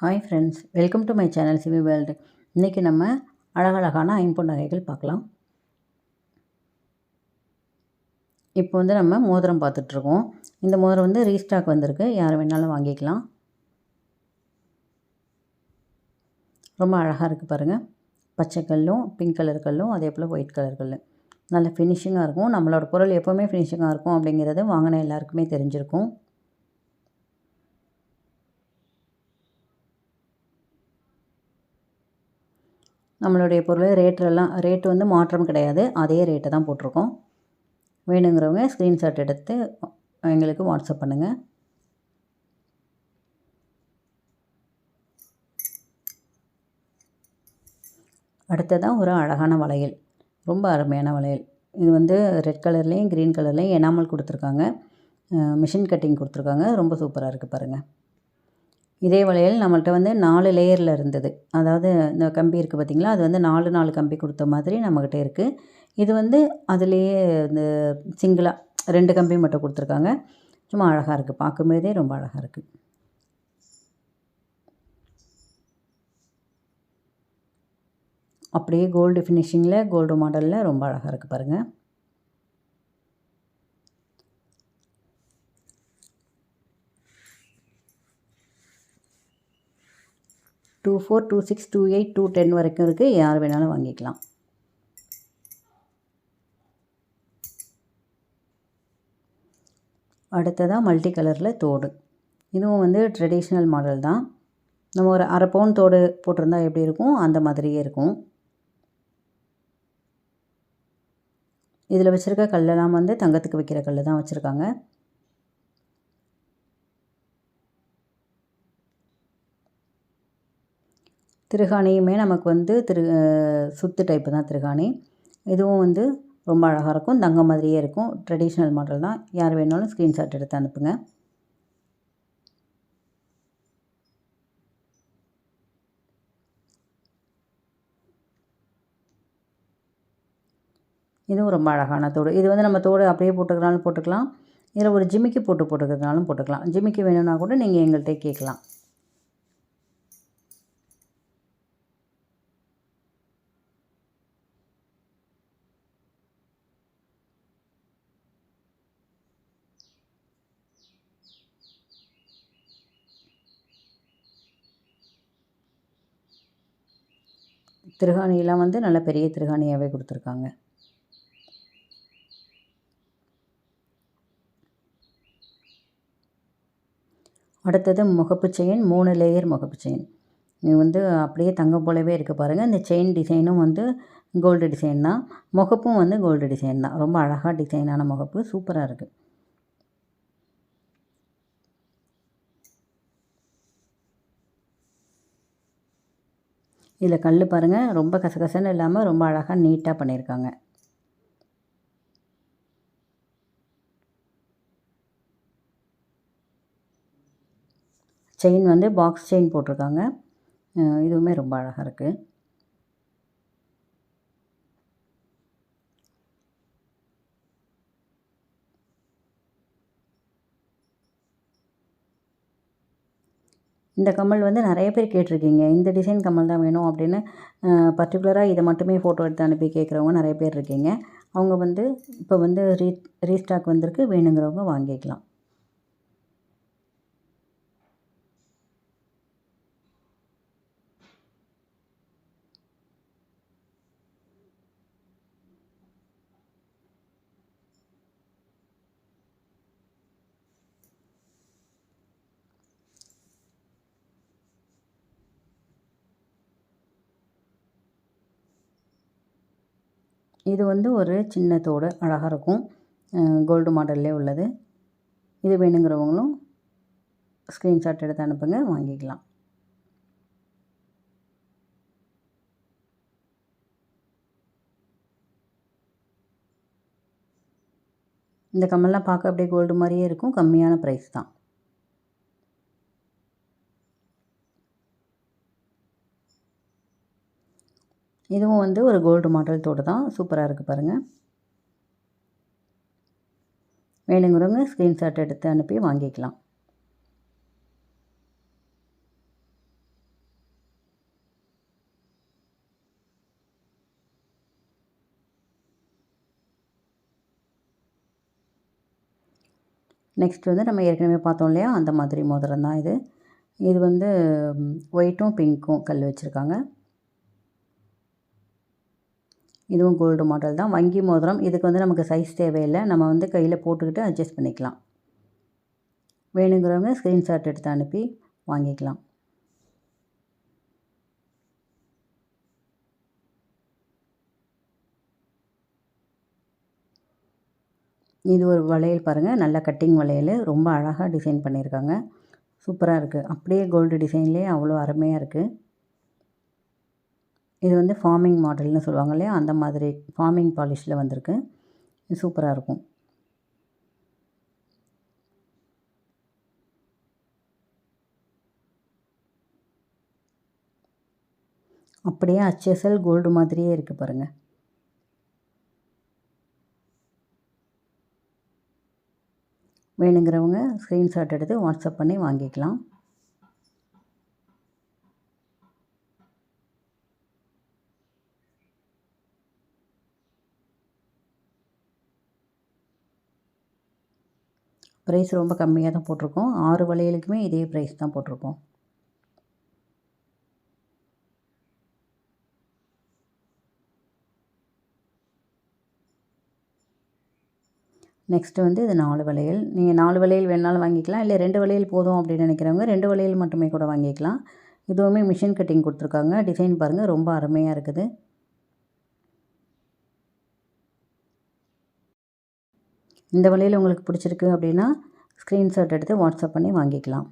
Hi friends, welcome to my channel CV world. இன்றைக்கி நம்ம அழகழகான ஐம்பொன் நகைகள் பார்க்கலாம். இப்போ நம்ம மோதிரம் பார்த்துட்ருக்கோம். இந்த மோதிரம் ரீஸ்டாக் வந்திருக்கு, யார் வேணாலும் வாங்கிக்கலாம். ரொம்ப அழகாக இருக்குது பாருங்கள். பச்சை கல்லும் பிங்க் கலர் கல்லும் அதே போல் ஒயிட் கலர் கல் நல்ல ஃபினிஷிங்காக இருக்கும். நம்மளோட பொருள் எப்போவுமே ஃபினிஷிங்காக இருக்கும் அப்படிங்கிறது வாங்கின எல்லாருக்குமே தெரிஞ்சிருக்கும். நம்மளுடைய பொருள் ரேட்டு மாற்றம் கிடையாது, அதே ரேட்டை தான் போட்டிருக்கோம். வேணுங்கிறவங்க ஸ்க்ரீன்ஷாட் எடுத்து எங்களுக்கு வாட்ஸ்அப் பண்ணுங்கள். அடுத்ததான் ஒரு அழகான வளையல், ரொம்ப அருமையான வளையல். இது ரெட் கலர்லேயும் க்ரீன் கலர்லேயும் எனாமல் கொடுத்துருக்காங்க, மிஷின் கட்டிங் கொடுத்துருக்காங்க. ரொம்ப சூப்பராக இருக்குது பாருங்கள். இதே வளையல் நம்மள்கிட்ட 4 லேயரில் இருந்தது. அதாவது இந்த கம்பி இருக்குது பார்த்திங்களா, அது 4 கம்பி கொடுத்த மாதிரி நம்மக்கிட்ட இருக்குது. இது அதுலேயே இந்த சிங்கிளாக 2 கம்பி மட்டும் கொடுத்துருக்காங்க. சும்மா அழகாக இருக்குது, பார்க்கும்போதே ரொம்ப அழகாக இருக்குது. அப்படியே கோல்டு ஃபினிஷிங்கில், கோல்டு மாடலில் ரொம்ப அழகாக இருக்குது பாருங்கள். டூ 4, 2 6, 2 8, 2 10 வரைக்கும் இருக்குது, யார் வேணாலும் வாங்கிக்கலாம். அடுத்ததாக மல்டி கலரில் தோடு. இதுவும் ட்ரெடிஷ்னல் மாடல் தான். நம்ம ஒரு அரை பவுன் தோடு போட்டிருந்தா எப்படி இருக்கும், அந்த மாதிரியே இருக்கும். இதில் வச்சுருக்க கல்லெல்லாம் தங்கத்துக்கு வைக்கிற கல் தான் வச்சுருக்காங்க. திருகாணியுமே நமக்கு சுத்து டைப்பு தான் திருகாணி. இதுவும் ரொம்ப அழகாக இருக்கும், தங்கம் மாதிரியே இருக்கும். ட்ரெடிஷ்னல் மாடல் தான், யார் வேணாலும் ஸ்க்ரீன்ஷாட் எடுத்து அனுப்புங்க. இதுவும் ரொம்ப அழகான தோடு. இது நம்ம தோடு அப்படியே போட்டுக்கிறனாலும் போட்டுக்கலாம், இதில் ஒரு ஜிமிக்கி போட்டுக்கிறதுனாலும் போட்டுக்கலாம். ஜிமிக்கி வேணும்னா கூட நீங்கள் எங்கள்கிட்ட கேட்கலாம். திருகாணியெல்லாம் நல்ல பெரிய திருகாணியாகவே கொடுத்துருக்காங்க. அடுத்தது முகப்பு செயின், 3 லேயர் முகப்பு செயின். இது அப்படியே தங்கம் போலவே இருக்குது பாருங்கள். இந்த செயின் டிசைனும் கோல்டு டிசைன் தான், முகப்பும் கோல்டு டிசைன் தான். ரொம்ப அழகாக டிசைனான முகப்பு, சூப்பராக இருக்குது. இதில் கல் பாருங்கள், ரொம்ப கசகசன்னு இல்லாமல் ரொம்ப அழகாக நீட்டாக பண்ணியிருக்காங்க. செயின் பாக்ஸ் செயின் போட்டிருக்காங்க. இதுவுமே ரொம்ப அழகாக இருக்குது. இந்த கம்மல் நிறைய பேர் கேட்டிருக்கீங்க, இந்த டிசைன் கம்மல் தான் வேணும் அப்படின்னு. பர்டிகுலராக இதை மட்டுமே ஃபோட்டோ எடுத்து அனுப்பி கேட்குறவங்க நிறைய பேர் இருக்கீங்க. அவங்க இப்போ ரீஸ்டாக் வந்திருக்கு, வேணுங்கிறவங்க வாங்கிக்கலாம். இது ஒரு சின்ன தோடு, அழகாக இருக்கும், கோல்டு மாடல்லே உள்ளது. இது வேணுங்கிறவங்களும் ஸ்க்ரீன்ஷாட் எடுத்து அனுப்புங்க, வாங்கிக்கலாம். இந்த கம்மல்லாம் பார்க்க அப்படியே கோல்டு மாதிரியே இருக்கும், கம்மியான ப்ரைஸ் தான். இதுவும் ஒரு கோல்டு மாடல் தோடு தான், சூப்பராக இருக்குது பாருங்கள். வேணுங்கிறவங்க ஸ்க்ரீன்ஷாட் எடுத்து அனுப்பி வாங்கிக்கலாம். நெக்ஸ்ட் வந்து நம்ம ஏற்கனவே பார்த்தோம் இல்லையா, அந்த மாதிரி மோதிரம் தான் இது. இது வந்து ஒயிட்டும் பிங்க்கும் கல் வச்சுருக்காங்க. இதுவும் கோல்டு மாடல் தான். வங்கி மோதிரம். இதுக்கு வந்து நமக்கு சைஸ் தேவையில்லை. நம்ம வந்து கையில் போட்டுக்கிட்டு அட்ஜஸ்ட் பண்ணிக்கலாம். வேணுங்கிறவங்க ஸ்க்ரீன்ஷாட் எடுத்து அனுப்பி வாங்கிக்கலாம். இது ஒரு வளையல் பாருங்கள். நல்ல கட்டிங் வளையல். ரொம்ப அழகாக டிசைன் பண்ணியிருக்காங்க. சூப்பராக இருக்குது. அப்படியே கோல்டு டிசைன்லேயே அவ்வளோ அருமையாக இருக்குது. இது வந்து ஃபார்மிங் மாடல்னு சொல்லுவாங்க இல்லையா, அந்த மாதிரி ஃபார்மிங் பாலிஷில் வந்திருக்கு. சூப்பராக இருக்கும். அப்படியே HSL கோல்டு மாதிரியே இருக்குது பாருங்கள். வேணுங்கிறவங்க ஸ்க்ரீன்ஷாட் எடுத்து வாட்ஸ்அப் பண்ணி வாங்கிக்கலாம். ப்ரைஸ் ரொம்ப கம்மியாக தான் போட்டிருக்கோம். 6 வளையலுக்குமே இதே ப்ரைஸ் தான் போட்டிருக்கோம். நெக்ஸ்ட்டு வந்து இது 4 வளையல். நீங்கள் 4 வளையல் வேணுனாலும் வாங்கிக்கலாம். இல்லை 2 வளையல் போதும் அப்படின்னு நினைக்கிறவங்க 2 வளையல் மட்டுமே கூட வாங்கிக்கலாம். இதுவுமே மிஷின் கட்டிங் கொடுத்துருக்காங்க. டிசைன் பாருங்கள், ரொம்ப அருமையாக இருக்குது. இந்த வளையல் உங்களுக்கு பிடிச்சிருக்கு அப்படின்னா ஸ்க்ரீன்ஷாட் எடுத்து வாட்ஸ்அப் பண்ணி வாங்கிக்கலாம்.